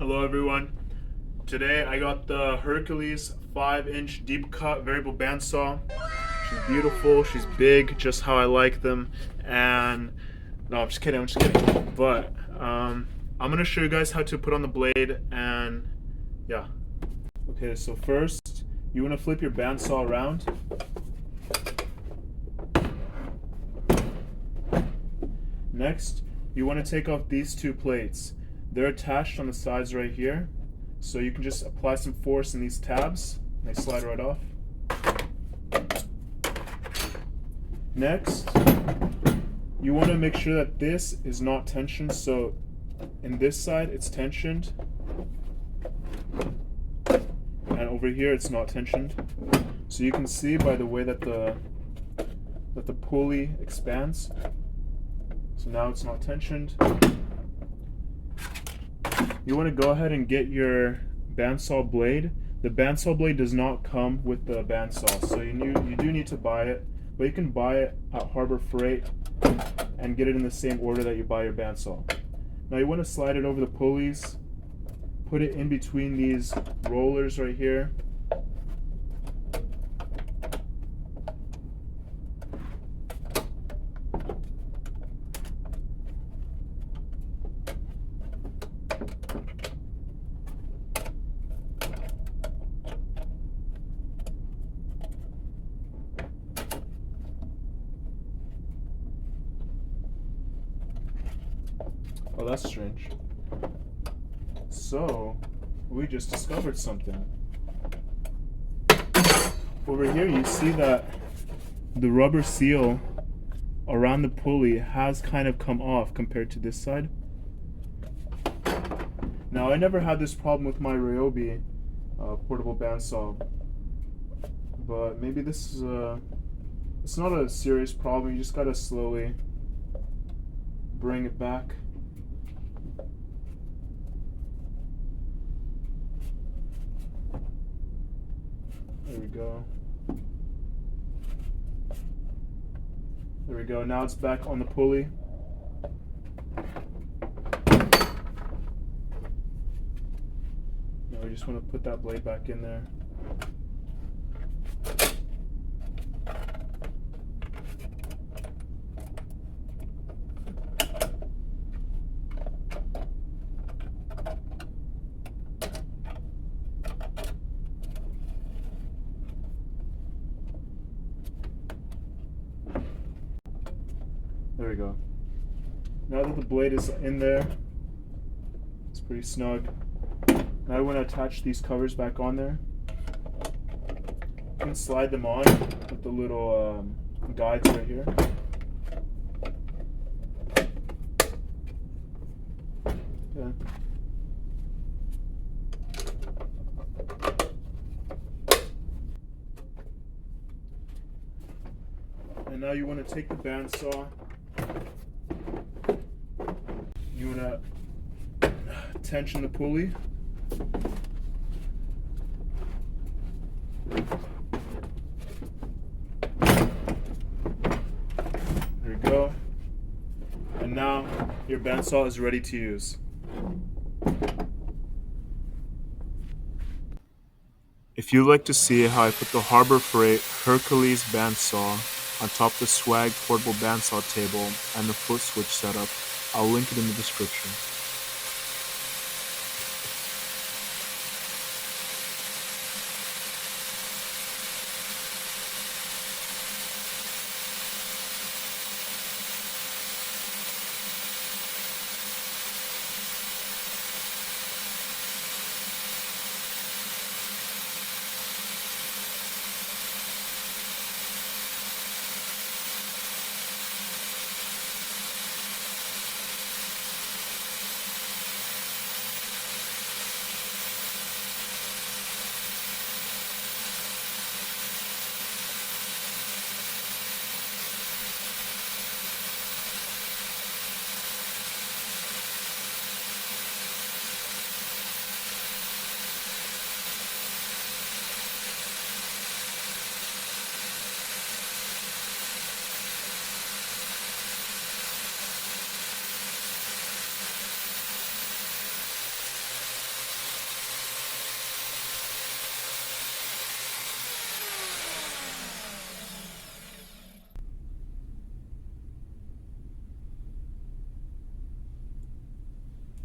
Hello everyone. Today I got the Hercules 5-inch deep cut variable bandsaw. She's beautiful, she's big, just how I like them. And no, I'm just kidding, But I'm gonna show you guys how to put on the blade and yeah. Okay, so first you wanna flip your bandsaw around. Next, you wanna take off these two plates. They're attached on the sides right here, so you can just apply some force in these tabs, and they slide right off. Next, you want to make sure that this is not tensioned, so in this side it's tensioned, and over here it's not tensioned. So you can see by the way that the pulley expands. So now it's not tensioned. You want to go ahead and get your bandsaw blade. The bandsaw blade does not come with the bandsaw, so you do need to buy it, but you can buy it at Harbor Freight and get it in the same order that you buy your bandsaw. Now you want to slide it over the pulleys, put it in between these rollers right here. Oh, that's strange. So, we just discovered something. Over here you see that the rubber seal around the pulley has kind of come off compared to this side. Now, I never had this problem with my Ryobi portable bandsaw, but maybe this is it's not a serious problem. You just gotta slowly bring it back. There we go. There we go. Now it's back on the pulley. Now we just want to put that blade back in there. There we go. Now that the blade is in there, it's pretty snug. Now I want to attach these covers back on there. You can slide them on with the little guides right here. Okay. And now you want to take the bandsaw. You want to tension the pulley. There you go. And now your bandsaw is ready to use. If you'd like to see how I put the Harbor Freight Hercules bandsaw on top of the Swag portable bandsaw table and the foot switch setup, I'll link it in the description.